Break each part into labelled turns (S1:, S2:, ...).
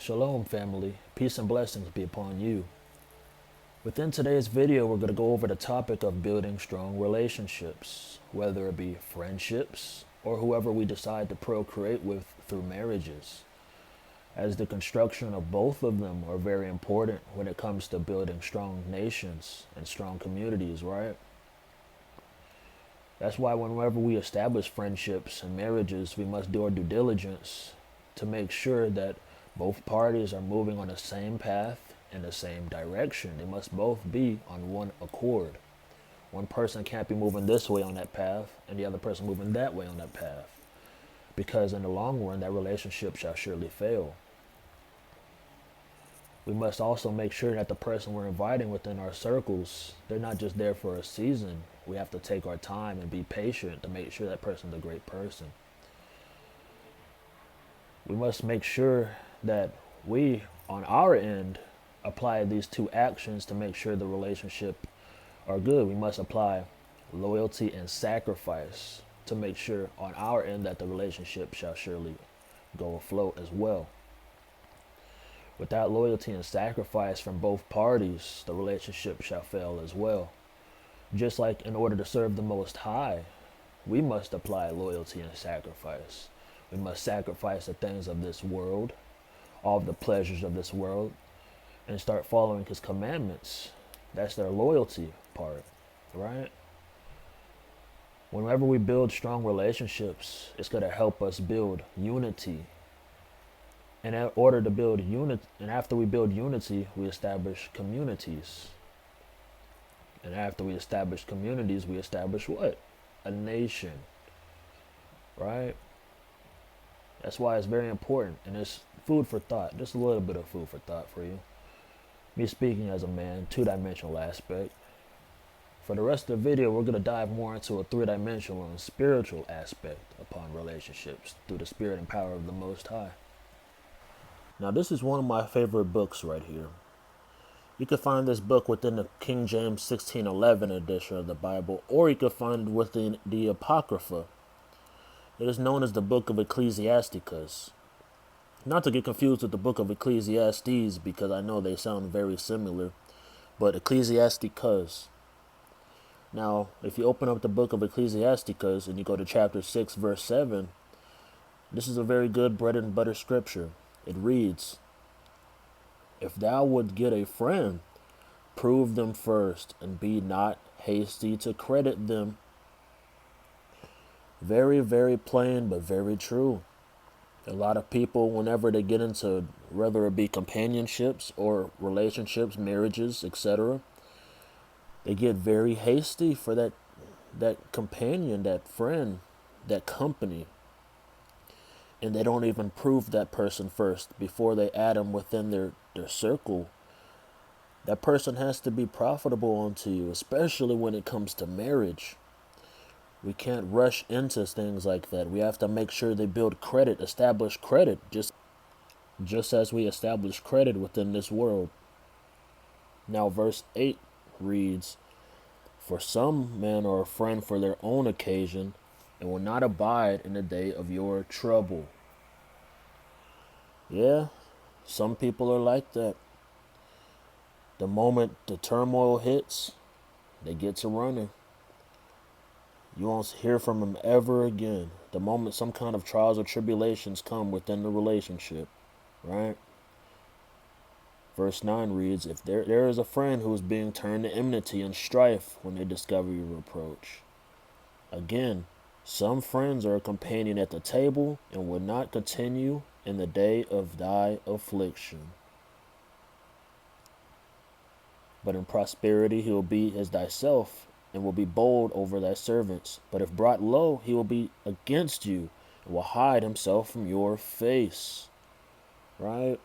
S1: Shalom family, peace and blessings be upon you. Within today's video, we're going to go over the topic of building strong relationships, whether it be friendships or whoever we decide to procreate with through marriages, as the construction of both of them are very important when it comes to building strong nations and strong communities, right? That's why whenever we establish friendships and marriages, we must do our due diligence to make sure that both parties are moving on the same path in the same direction. They must both be on one accord. One person can't be moving this way on that path and the other person moving that way on that path, because in the long run, that relationship shall surely fail. We must also make sure that the person we're inviting within our circles, they're not just there for a season. We have to take our time and be patient to make sure that person's a great person. We must make sure that we, on our end, apply these two actions to make sure the relationship are good. We must apply loyalty and sacrifice to make sure on our end that the relationship shall surely go afloat as well. Without loyalty and sacrifice from both parties, the relationship shall fail as well. Just like in order to serve the Most High, we must apply loyalty and sacrifice. We must sacrifice the things of this world, all of the pleasures of this world, and start following His commandments. That's their loyalty part, right? Whenever we build strong relationships, it's going to help us build unity. And in order to build unity, and after we build unity, we establish communities. And after we establish communities, we establish what? A nation, right? That's why it's very important, and it's food for thought. Just a little bit of food for thought for you. Me speaking as a man, two-dimensional aspect. For the rest of the video, we're going to dive more into a three-dimensional and spiritual aspect upon relationships through the spirit and power of the Most High. Now, this is one of my favorite books right here. You can find this book within the King James 1611 edition of the Bible, or you can find it within the Apocrypha. It is known as the Book of Ecclesiasticus. Not to get confused with the Book of Ecclesiastes, because I know they sound very similar, but Ecclesiasticus. Now, if you open up the Book of Ecclesiasticus and you go to chapter 6, verse 7, this is a very good bread and butter scripture. It reads, "If thou would get a friend, prove them first, and be not hasty to credit them." Very, very plain, but very true. A lot of people, whenever they get into, whether it be companionships or relationships, marriages, etc., they get very hasty for that companion, that friend, that company. And they don't even prove that person first before they add them within their circle. That person has to be profitable unto you, especially when it comes to marriage. We can't rush into things like that. We have to make sure they build credit, establish credit, just as we establish credit within this world. Now, verse 8 reads, "For some men are a friend for their own occasion, and will not abide in the day of your trouble." Yeah, some people are like that. The moment the turmoil hits, they get to running. You won't hear from them ever again. The moment some kind of trials or tribulations come within the relationship, right? Verse 9 reads, "If there is a friend who is being turned to enmity and strife when they discover your reproach." Again, some friends are a companion at the table and will not continue in the day of thy affliction. But in prosperity he will be as thyself, and will be bold over thy servants. But if brought low, he will be against you, and will hide himself from your face. Right?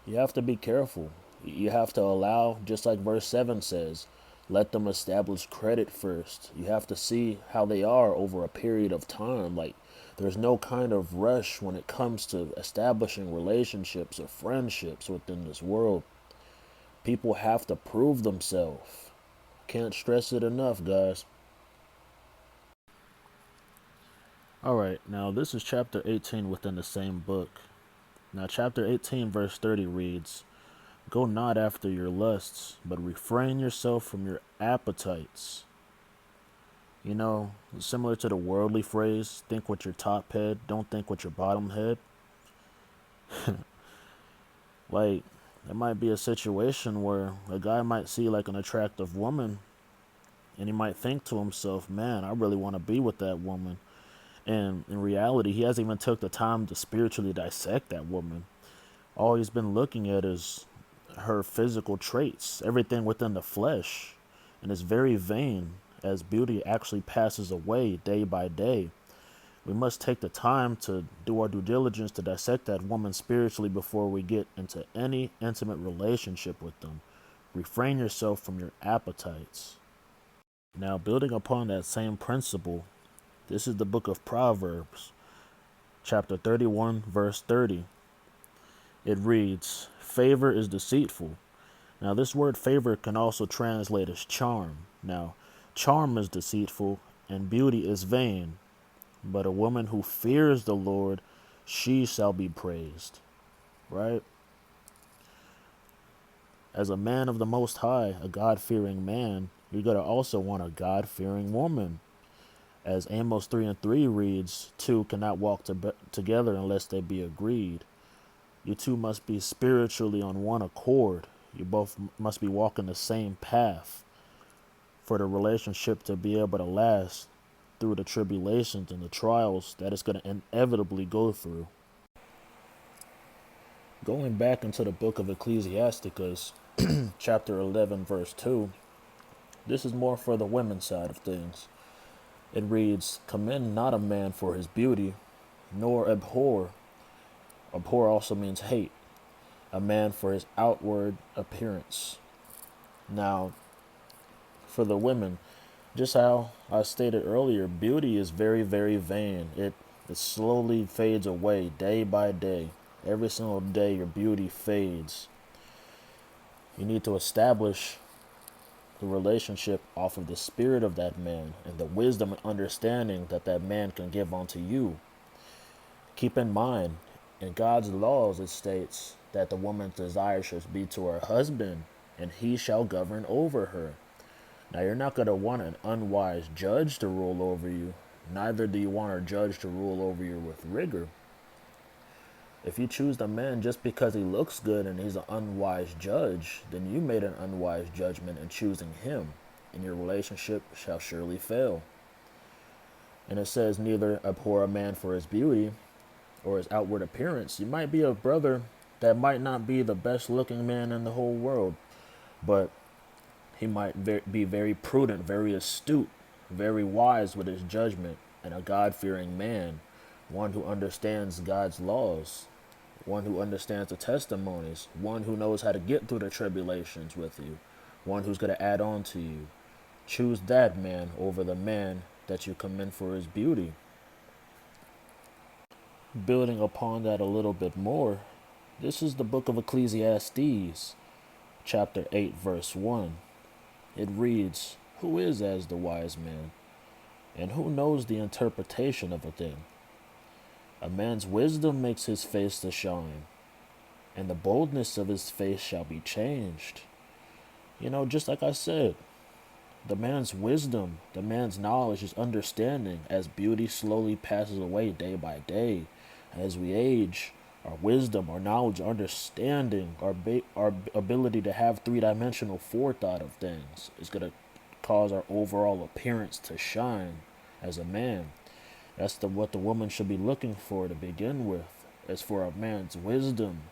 S1: You have to be careful. You have to allow, just like verse 7 says, let them establish credit first. You have to see how they are over a period of time. Like, there's no kind of rush when it comes to establishing relationships or friendships within this world. People have to prove themselves. Can't stress it enough, guys. Alright, now this is chapter 18 within the same book. Now, chapter 18, verse 30 reads, "Go not after your lusts, but refrain yourself from your appetites." You know, similar to the worldly phrase, think with your top head, don't think with your bottom head. Like, there might be a situation where a guy might see like an attractive woman and he might think to himself, man, I really want to be with that woman. And in reality, he hasn't even took the time to spiritually dissect that woman. All he's been looking at is her physical traits, everything within the flesh. And it's very vain as beauty actually passes away day by day. We must take the time to do our due diligence to dissect that woman spiritually before we get into any intimate relationship with them. Refrain yourself from your appetites. Now, building upon that same principle, this is the book of Proverbs, chapter 31, verse 30. It reads, "Favor is deceitful." Now, this word favor can also translate as charm. Now, charm is deceitful and beauty is vain, but a woman who fears the Lord, she shall be praised. Right? As a man of the Most High, a God-fearing man, you're going to also want a God-fearing woman. As Amos 3 and 3 reads, two cannot walk together unless they be agreed. You two must be spiritually on one accord. You both must be walking the same path for the relationship to be able to last through the tribulations and the trials that it's going to inevitably go through. Going back into the book of Ecclesiasticus, chapter 11, verse 2, this is more for the women's side of things. It reads, "Commend not a man for his beauty, nor abhor." Abhor also means hate. A man for his outward appearance. Now, for the women, just how I stated earlier, beauty is very, very vain. It slowly fades away day by day. Every single day your beauty fades. You need to establish the relationship off of the spirit of that man and the wisdom and understanding that that man can give unto you. Keep in mind, in God's laws it states that the woman's desire should be to her husband, and he shall govern over her. Now, you're not going to want an unwise judge to rule over you. Neither do you want a judge to rule over you with rigor. If you choose the man just because he looks good and he's an unwise judge, then you made an unwise judgment in choosing him, and your relationship shall surely fail. And it says, neither abhor a man for his beauty or his outward appearance. You might be a brother that might not be the best looking man in the whole world, but he might be very prudent, very astute, very wise with his judgment, and a God-fearing man, one who understands God's laws, one who understands the testimonies, one who knows how to get through the tribulations with you, one who's going to add on to you. Choose that man over the man that you commend for his beauty. Building upon that a little bit more, this is the book of Ecclesiastes, chapter 8, verse 1. It reads, "Who is as the wise man, and who knows the interpretation of a thing? A man's wisdom makes his face to shine, and the boldness of his face shall be changed." You know, just like I said, the man's wisdom, the man's knowledge, his understanding, as beauty slowly passes away day by day, as we age, our wisdom, our knowledge, our understanding, our ability to have three-dimensional forethought of things is going to cause our overall appearance to shine as a man. That's what the woman should be looking for to begin with, is for a man's wisdom.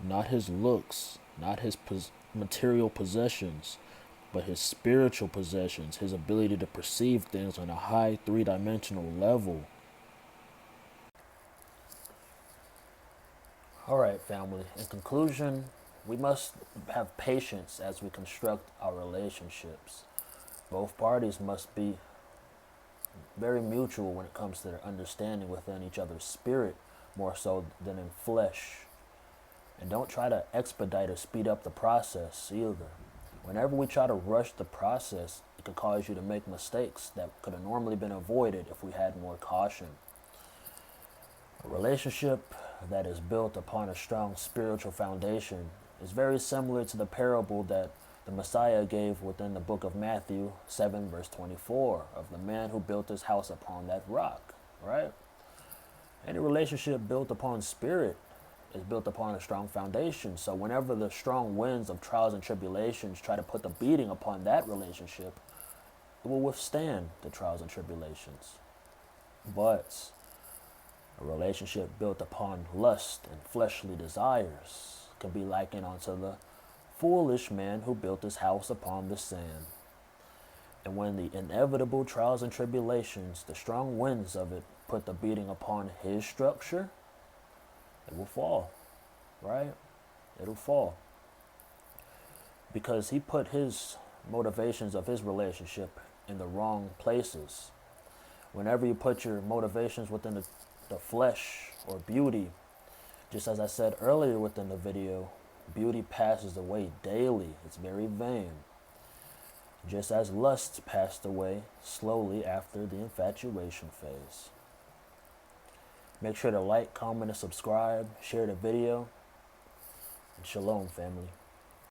S1: Not his looks, not his material possessions, but his spiritual possessions, his ability to perceive things on a high three-dimensional level. All right, family. In conclusion, we must have patience as we construct our relationships. Both parties must be very mutual when it comes to their understanding within each other's spirit, more so than in flesh. And don't try to expedite or speed up the process either. Whenever we try to rush the process, it could cause you to make mistakes that could have normally been avoided if we had more caution. A relationship that is built upon a strong spiritual foundation is very similar to the parable that the Messiah gave within the book of Matthew 7 verse 24 of the man who built his house upon that rock, right? Any relationship built upon spirit is built upon a strong foundation. So whenever the strong winds of trials and tribulations try to put the beating upon that relationship, it will withstand the trials and tribulations. But a relationship built upon lust and fleshly desires can be likened unto the foolish man who built his house upon the sand. And when the inevitable trials and tribulations, the strong winds of it, put the beating upon his structure, it will fall, right? It'll fall. Because he put his motivations of his relationship in the wrong places. Whenever you put your motivations within the flesh or beauty, just as I said earlier within the video, beauty passes away daily. It's very vain. Just as lust passed away slowly after the infatuation phase. Make sure to like, comment, and subscribe. Share the video. And shalom, family.